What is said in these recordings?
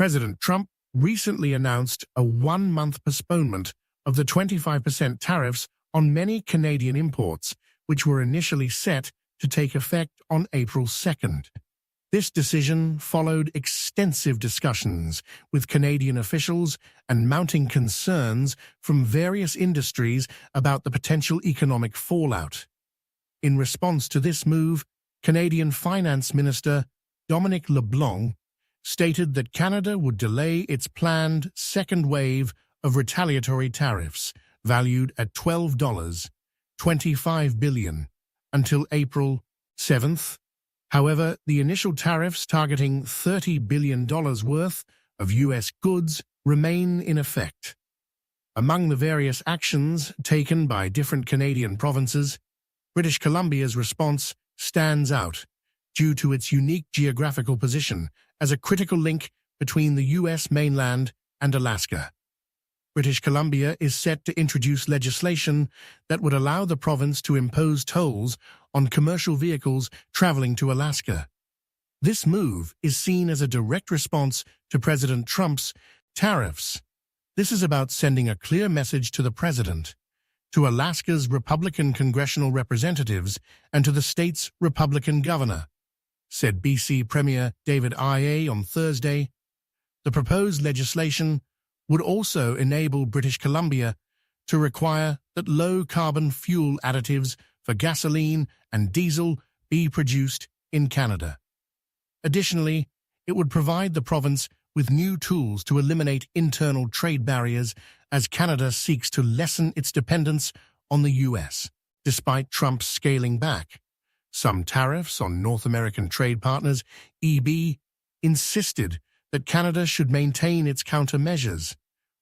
President Trump recently announced a one-month postponement of the 25% tariffs on many Canadian imports, which were initially set to take effect on April 2nd. This decision followed extensive discussions with Canadian officials and mounting concerns from various industries about the potential economic fallout. In response to this move, Canadian Finance Minister Dominic LeBlanc stated that Canada would delay its planned second wave of retaliatory tariffs, valued at $12.25 billion, until April 7th. However, the initial tariffs targeting $30 billion worth of U.S. goods remain in effect. Among the various actions taken by different Canadian provinces, British Columbia's response stands out due to its unique geographical position as a critical link between the U.S. mainland and Alaska. British Columbia is set to introduce legislation that would allow the province to impose tolls on commercial vehicles traveling to Alaska. This move is seen as a direct response to President Trump's tariffs. This is about sending a clear message to the president, to Alaska's Republican congressional representatives, and to the state's Republican governor, said BC Premier David Ioannoni on Thursday. The proposed legislation would also enable British Columbia to require that low-carbon fuel additives for gasoline and diesel be produced in Canada. Additionally, it would provide the province with new tools to eliminate internal trade barriers as Canada seeks to lessen its dependence on the U.S. Despite Trump's scaling back some tariffs on North American trade partners, EB insisted that Canada should maintain its countermeasures.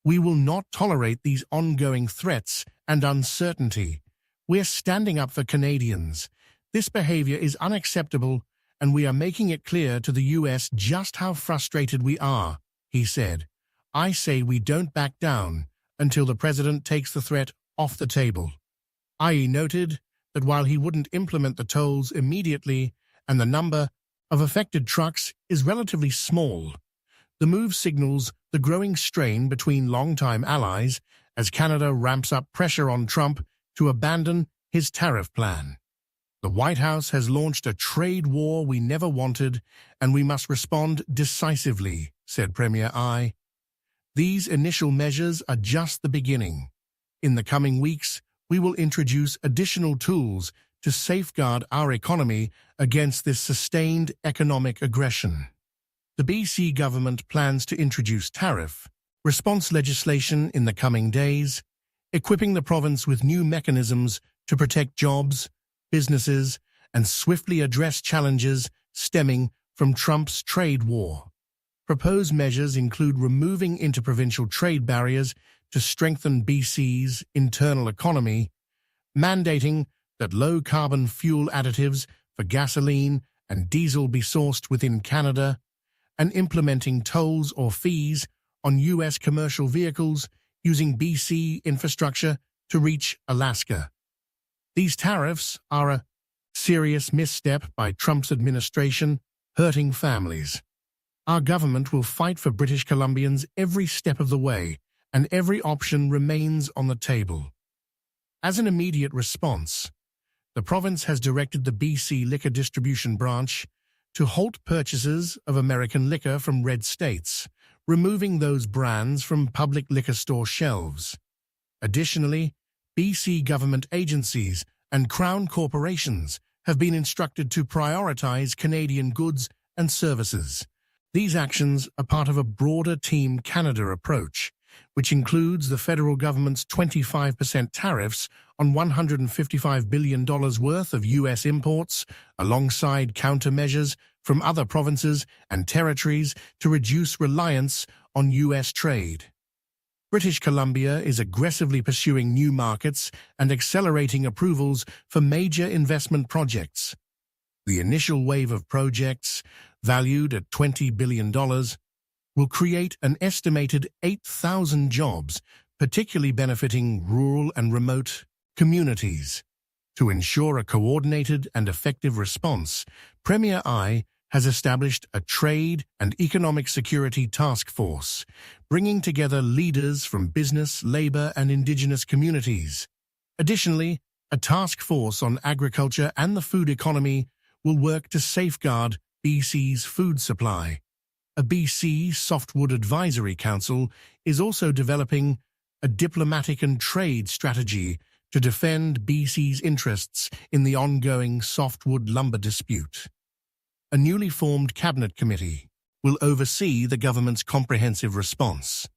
"We will not tolerate these ongoing threats and uncertainty. We're standing up for Canadians. This behavior is unacceptable, and we are making it clear to the U.S. just how frustrated we are," he said. "I say we don't back down until the president takes the threat off the table." IE noted that while he wouldn't implement the tolls immediately and the number of affected trucks is relatively small, the move signals the growing strain between longtime allies as Canada ramps up pressure on Trump to abandon his tariff plan. "The White House has launched a trade war we never wanted, and we must respond decisively," said Premier Ioannoni. "These initial measures are just the beginning. In the coming weeks, we will introduce additional tools to safeguard our economy against this sustained economic aggression." The BC government plans to introduce tariff response legislation in the coming days, equipping the province with new mechanisms to protect jobs, businesses, and swiftly address challenges stemming from Trump's trade war. Proposed measures include removing interprovincial trade barriers to strengthen BC's internal economy, mandating that low-carbon fuel additives for gasoline and diesel be sourced within Canada, and implementing tolls or fees on U.S. commercial vehicles using BC infrastructure to reach Alaska. These tariffs are a serious misstep by Trump's administration, hurting families. "Our government will fight for British Columbians every step of the way, and every option remains on the table." As an immediate response, the province has directed the BC Liquor Distribution Branch to halt purchases of American liquor from red states, removing those brands from public liquor store shelves. Additionally, BC government agencies and Crown corporations have been instructed to prioritize Canadian goods and services. These actions are part of a broader Team Canada approach, which includes the federal government's 25% tariffs on $155 billion worth of U.S. imports, alongside countermeasures from other provinces and territories to reduce reliance on U.S. trade. British Columbia is aggressively pursuing new markets and accelerating approvals for major investment projects. The initial wave of projects, valued at $20 billion, will create an estimated 8,000 jobs, particularly benefiting rural and remote communities. To ensure a coordinated and effective response, Premier Ioannoni has established a trade and economic security task force, bringing together leaders from business, labor, and indigenous communities. Additionally, a task force on agriculture and the food economy will work to safeguard BC's food supply. A BC Softwood Advisory Council is also developing a diplomatic and trade strategy to defend BC's interests in the ongoing softwood lumber dispute. A newly formed cabinet committee will oversee the government's comprehensive response.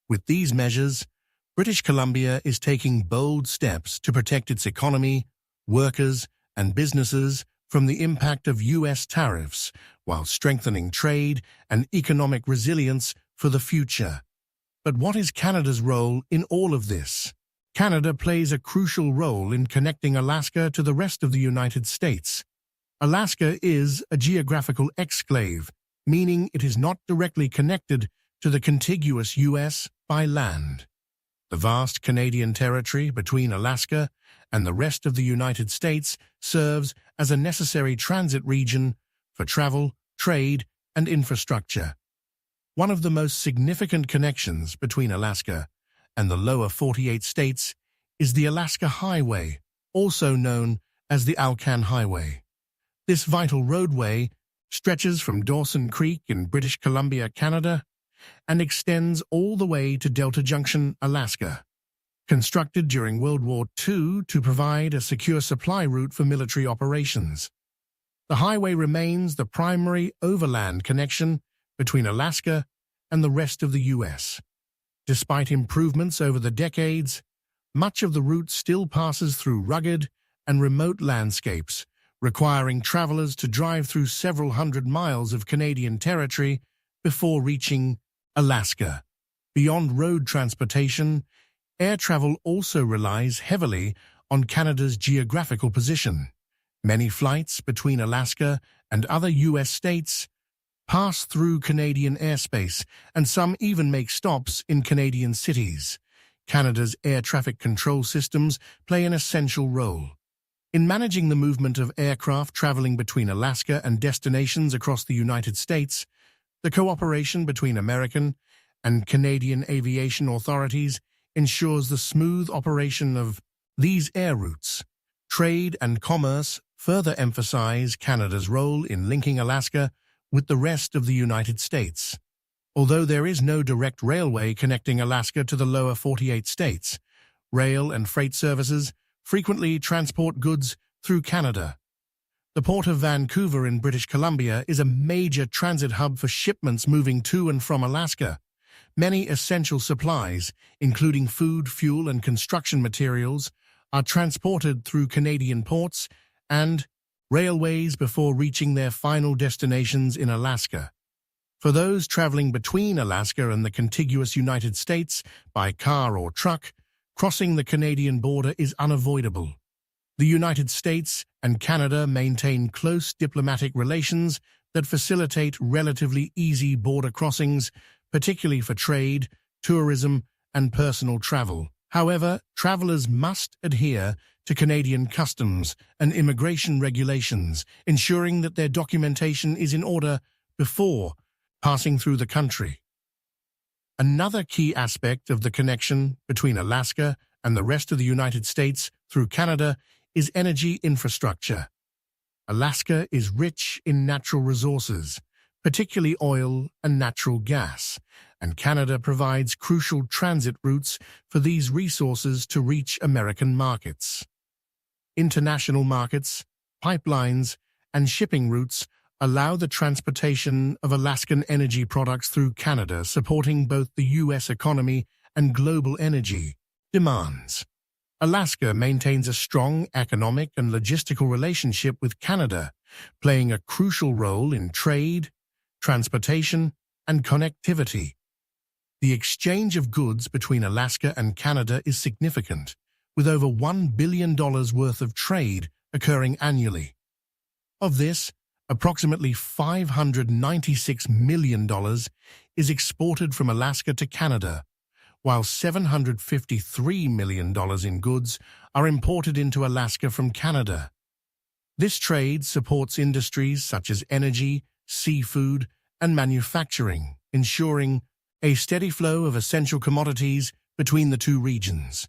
With these measures, British Columbia is taking bold steps to protect its economy, workers, and businesses from the impact of U.S. tariffs, while strengthening trade and economic resilience for the future. But what is Canada's role in all of this? Canada plays a crucial role in connecting Alaska to the rest of the United States. Alaska is a geographical exclave, meaning it is not directly connected to the contiguous U.S. by land. The vast Canadian territory between Alaska and the rest of the United States serves as a necessary transit region for travel, trade, and infrastructure. One of the most significant connections between Alaska and the lower 48 states is the Alaska Highway, also known as the Alcan Highway. This vital roadway stretches from Dawson Creek in British Columbia, Canada, and extends all the way to Delta Junction, Alaska. Constructed during World War II to provide a secure supply route for military operations, the highway remains the primary overland connection between Alaska and the rest of the U.S. Despite improvements over the decades, much of the route still passes through rugged and remote landscapes, requiring travelers to drive through several hundred miles of Canadian territory before reaching Alaska. Beyond road transportation, air travel also relies heavily on Canada's geographical position. Many flights between Alaska and other U.S. states pass through Canadian airspace, and some even make stops in Canadian cities. Canada's air traffic control systems play an essential role in managing the movement of aircraft traveling between Alaska and destinations across the United States. The cooperation between American and Canadian aviation authorities ensures the smooth operation of these air routes. Trade and commerce further emphasize Canada's role in linking Alaska with the rest of the United States. Although there is no direct railway connecting Alaska to the lower 48 states, rail and freight services frequently transport goods through Canada. The Port of Vancouver in British Columbia is a major transit hub for shipments moving to and from Alaska. Many essential supplies, including food, fuel, and construction materials, are transported through Canadian ports and railways before reaching their final destinations in Alaska. For those traveling between Alaska and the contiguous United States by car or truck, crossing the Canadian border is unavoidable. The United States and Canada maintain close diplomatic relations that facilitate relatively easy border crossings, particularly for trade, tourism, and personal travel. However, travelers must adhere to Canadian customs and immigration regulations, ensuring that their documentation is in order before passing through the country. Another key aspect of the connection between Alaska and the rest of the United States through Canada is energy infrastructure. Alaska is rich in natural resources, particularly oil and natural gas, and Canada provides crucial transit routes for these resources to reach American markets. International markets, pipelines, and shipping routes allow the transportation of Alaskan energy products through Canada, supporting both the U.S. economy and global energy demands. Alaska maintains a strong economic and logistical relationship with Canada, playing a crucial role in trade, transportation, and connectivity. The exchange of goods between Alaska and Canada is significant, with over $1 billion worth of trade occurring annually. Of this, approximately $596 million is exported from Alaska to Canada, while $753 million in goods are imported into Alaska from Canada. This trade supports industries such as energy, seafood, and manufacturing, ensuring a steady flow of essential commodities between the two regions.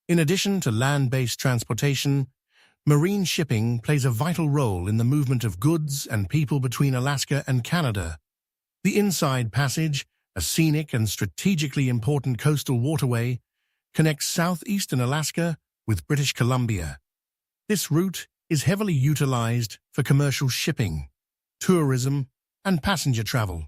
In addition to land-based transportation, marine shipping plays a vital role in the movement of goods and people between Alaska and Canada. The Inside Passage, a scenic and strategically important coastal waterway, connects southeastern Alaska with British Columbia. This route is heavily utilized for commercial shipping, tourism, and passenger travel.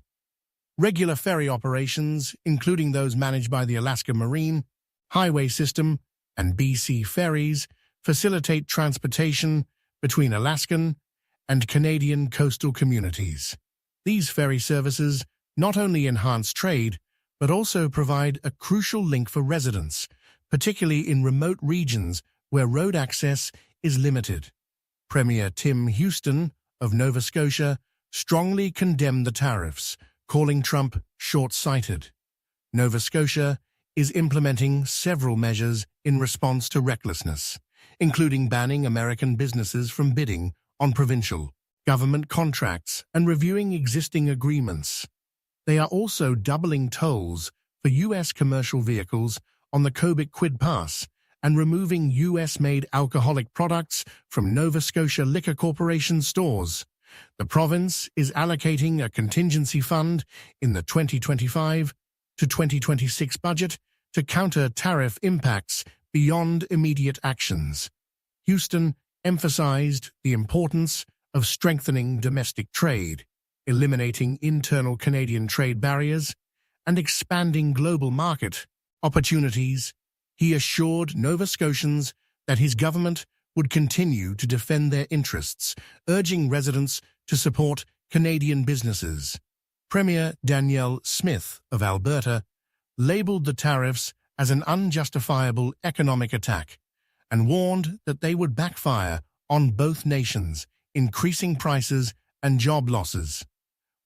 Regular ferry operations, including those managed by the Alaska Marine Highway System and BC Ferries, facilitate transportation between Alaskan and Canadian coastal communities. These ferry services not only enhance trade, but also provide a crucial link for residents, particularly in remote regions where road access is limited. Premier Tim Houston of Nova Scotia strongly condemned the tariffs, calling Trump short-sighted. Nova Scotia is implementing several measures in response to recklessness, including banning American businesses from bidding on provincial government contracts and reviewing existing agreements. They are also doubling tolls for U.S. commercial vehicles on the Quebec-Quid Pass and removing U.S.-made alcoholic products from Nova Scotia Liquor Corporation stores. The province is allocating a contingency fund in the 2025 to 2026 budget to counter tariff impacts beyond immediate actions. Houston emphasized the importance of strengthening domestic trade, eliminating internal Canadian trade barriers, and expanding global market opportunities. He assured Nova Scotians that his government would continue to defend their interests, urging residents to support Canadian businesses. Premier Danielle Smith of Alberta labelled the tariffs as an unjustifiable economic attack and warned that they would backfire on both nations, increasing prices and job losses.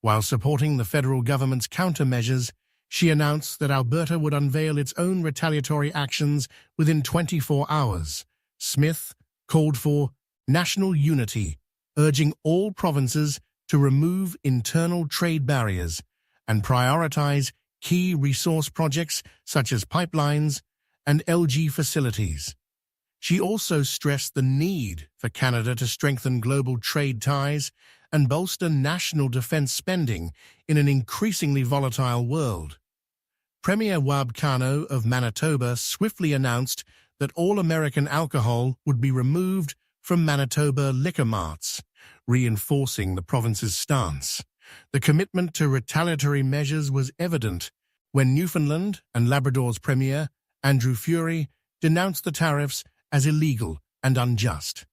While supporting the federal government's countermeasures, she announced that Alberta would unveil its own retaliatory actions within 24 hours. Smith called for national unity, urging all provinces to remove internal trade barriers and prioritize key resource projects such as pipelines and LNG facilities. She also stressed the need for Canada to strengthen global trade ties and bolster national defense spending in an increasingly volatile world. Premier Wab Kano of Manitoba swiftly announced that all American alcohol would be removed from Manitoba liquor marts, reinforcing the province's stance. The commitment to retaliatory measures was evident when Newfoundland and Labrador's Premier, Andrew Furey, denounced the tariffs as illegal and unjust.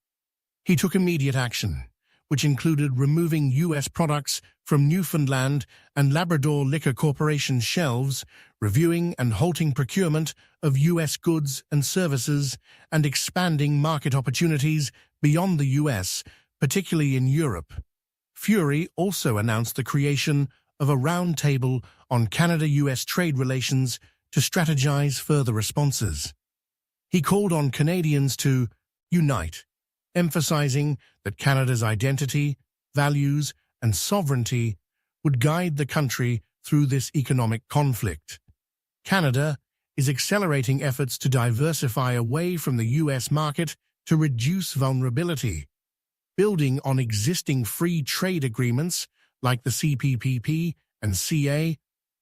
He took immediate action, which included removing U.S. products from Newfoundland and Labrador Liquor Corporation shelves, reviewing and halting procurement of U.S. goods and services, and expanding market opportunities beyond the U.S., particularly in Europe. Furey also announced the creation of a roundtable on Canada-U.S. trade relations to strategize further responses. He called on Canadians to unite, emphasizing that Canada's identity, values, and sovereignty would guide the country through this economic conflict. Canada is accelerating efforts to diversify away from the U.S. market to reduce vulnerability. Building on existing free trade agreements like the CPTPP and CA,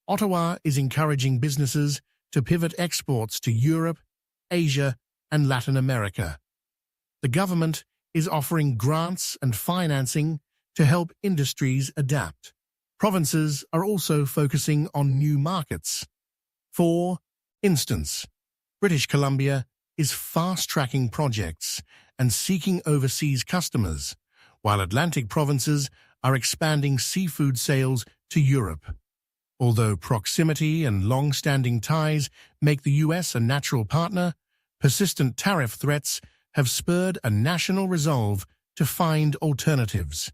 Ottawa is encouraging businesses to pivot exports to Europe, Asia, and Latin America. The government is offering grants and financing to help industries adapt. Provinces are also focusing on new markets. For instance, British Columbia is fast-tracking projects and seeking overseas customers, while Atlantic provinces are expanding seafood sales to Europe. Although proximity and long-standing ties make the U.S. a natural partner, persistent tariff threats have spurred a national resolve to find alternatives.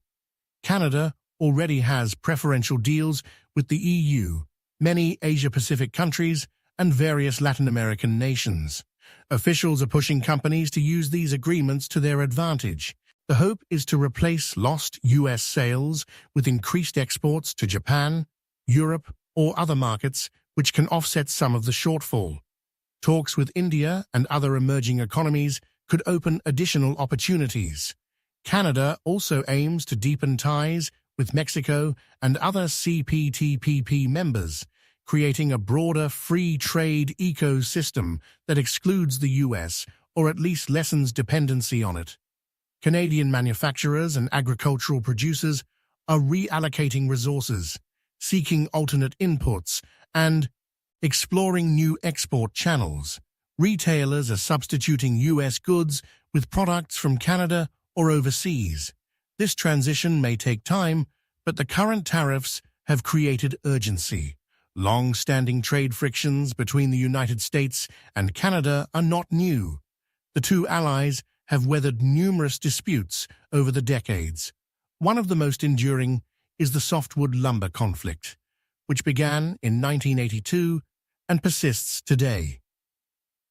Canada already has preferential deals with the EU, many Asia-Pacific countries, and various Latin American nations. Officials are pushing companies to use these agreements to their advantage, The hope is to replace lost U.S. sales with increased exports to Japan, Europe, or other markets, which can offset some of the shortfall. Talks with India and other emerging economies could open additional opportunities. Canada also aims to deepen ties with Mexico and other CPTPP members, creating a broader free trade ecosystem that excludes the U.S. or at least lessens dependency on it. Canadian manufacturers and agricultural producers are reallocating resources, seeking alternate inputs, and exploring new export channels. Retailers are substituting U.S. goods with products from Canada or overseas. This transition may take time, but the current tariffs have created urgency. Long-standing trade frictions between the United States and Canada are not new. The two allies have weathered numerous disputes over the decades. One of the most enduring is the softwood lumber conflict, which began in 1982 and persists today.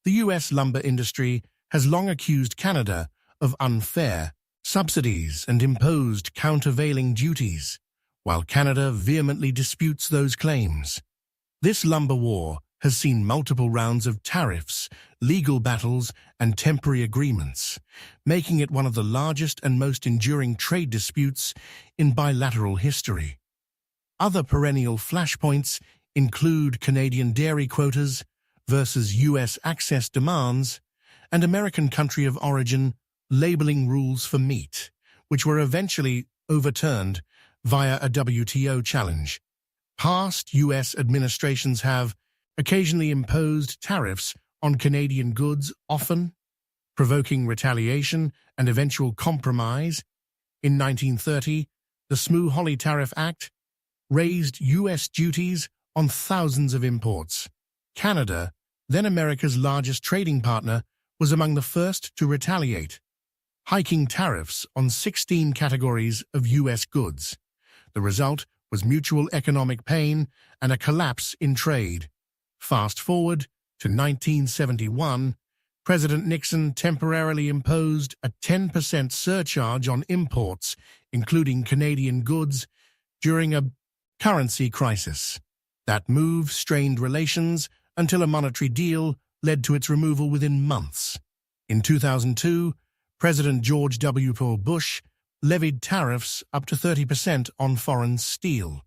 The U.S. lumber industry has long accused Canada of unfair subsidies and imposed countervailing duties, while Canada vehemently disputes those claims. This lumber war has seen multiple rounds of tariffs, legal battles, and temporary agreements, making it one of the largest and most enduring trade disputes in bilateral history. Other perennial flashpoints include Canadian dairy quotas versus U.S. access demands and American country of origin labeling rules for meat, which were eventually overturned via a WTO challenge. Past U.S. administrations have occasionally imposed tariffs on Canadian goods, often provoking retaliation and eventual compromise. In 1930, the Smoot-Hawley Tariff Act raised U.S. duties on thousands of imports. Canada, then America's largest trading partner, was among the first to retaliate, hiking tariffs on 16 categories of U.S. goods. The result was mutual economic pain and a collapse in trade. Fast forward to 1971, President Nixon temporarily imposed a 10% surcharge on imports, including Canadian goods, during a currency crisis. That move strained relations until a monetary deal led to its removal within months. In 2002, President George W. Bush levied tariffs up to 30% on foreign steel.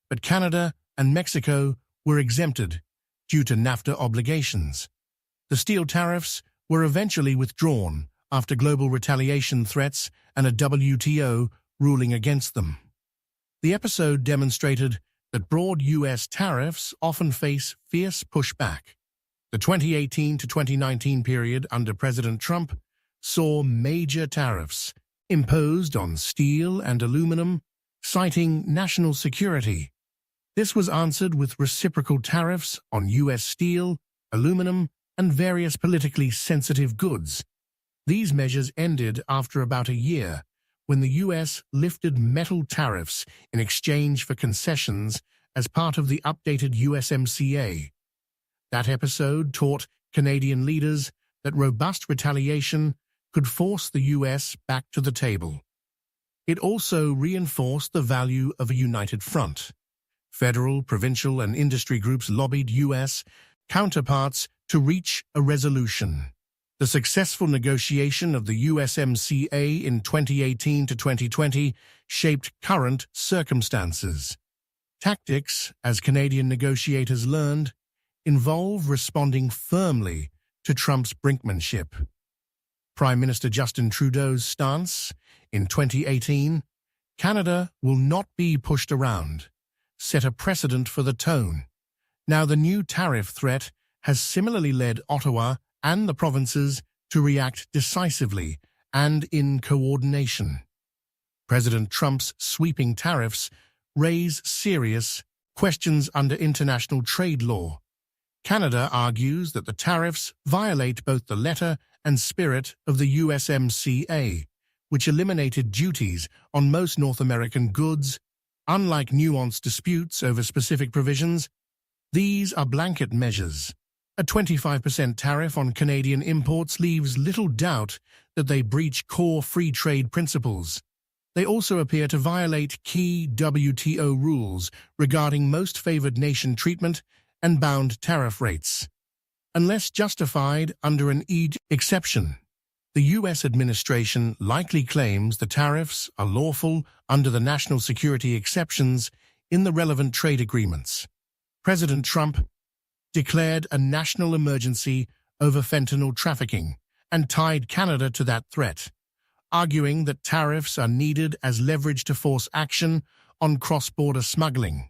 But Canada and Mexico were exempted due to NAFTA obligations. The steel tariffs were eventually withdrawn after global retaliation threats and a WTO ruling against them. The episode demonstrated that broad U.S. tariffs often face fierce pushback. The 2018 to 2019 period under President Trump saw major tariffs imposed on steel and aluminum, citing national security. This was answered with reciprocal tariffs on U.S. steel, aluminum, and various politically sensitive goods. These measures ended after about a year, when the U.S. lifted metal tariffs in exchange for concessions as part of the updated USMCA. That episode taught Canadian leaders that robust retaliation could force the U.S. back to the table. It also reinforced the value of a united front. Federal, provincial, and industry groups lobbied U.S. counterparts to reach a resolution. The successful negotiation of the USMCA in 2018 to 2020 shaped current circumstances. Tactics, as Canadian negotiators learned, involve responding firmly to Trump's brinkmanship. Prime Minister Justin Trudeau's stance in 2018, "Canada will not be pushed around," set a precedent for the tone. Now the new tariff threat has similarly led Ottawa and the provinces to react decisively and in coordination. President Trump's sweeping tariffs raise serious questions under international trade law. Canada argues that the tariffs violate both the letter and spirit of the USMCA, which eliminated duties on most North American goods. Unlike nuanced disputes over specific provisions, these are blanket measures. A 25% tariff on Canadian imports leaves little doubt that they breach core free trade principles. They also appear to violate key WTO rules regarding most favored nation treatment and bound tariff rates. Unless justified under an ED exception, the U.S. administration likely claims the tariffs are lawful under the national security exceptions in the relevant trade agreements. President Trump declared a national emergency over fentanyl trafficking and tied Canada to that threat, arguing that tariffs are needed as leverage to force action on cross-border smuggling.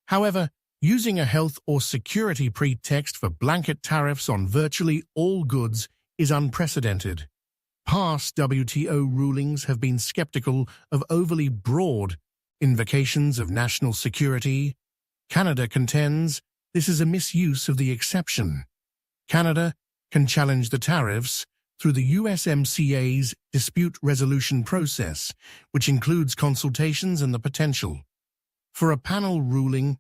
However, using a health or security pretext for blanket tariffs on virtually all goods is unprecedented. Past WTO rulings have been skeptical of overly broad invocations of national security. Canada contends this is a misuse of the exception. Canada can challenge the tariffs through the USMCA's dispute resolution process, which includes consultations and the potential for a panel ruling.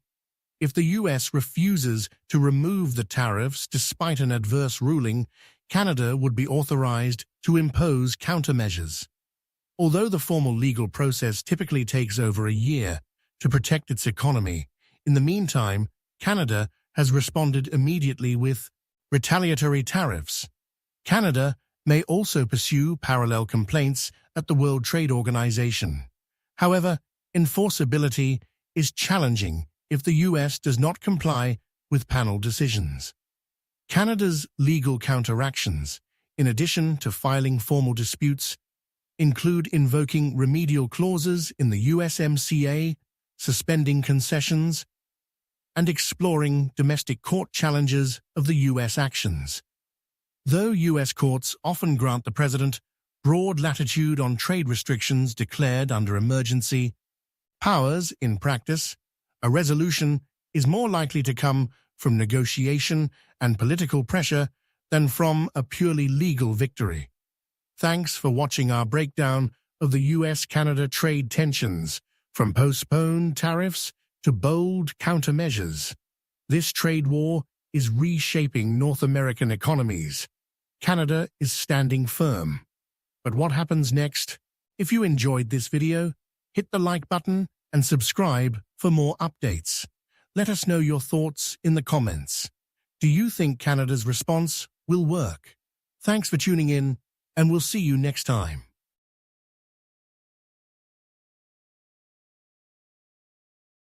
If the U.S. refuses to remove the tariffs despite an adverse ruling, Canada would be authorized to impose countermeasures. Although the formal legal process typically takes over a year to protect its economy, in the meantime, Canada has responded immediately with retaliatory tariffs. Canada may also pursue parallel complaints at the World Trade Organization. However, enforceability is challenging if the U.S. does not comply with panel decisions. Canada's legal counteractions, in addition to filing formal disputes, include invoking remedial clauses in the USMCA, suspending concessions, and exploring domestic court challenges of the U.S. actions. Though U.S. courts often grant the president broad latitude on trade restrictions declared under emergency powers, in practice, a resolution is more likely to come from negotiation and political pressure than from a purely legal victory. Thanks for watching our breakdown of the U.S.-Canada trade tensions, from postponed tariffs to bold countermeasures. This trade war is reshaping North American economies. Canada is standing firm. But what happens next? If you enjoyed this video, hit the like button and subscribe for more updates. Let us know your thoughts in the comments. Do you think Canada's response will work? Thanks for tuning in, and we'll see you next time.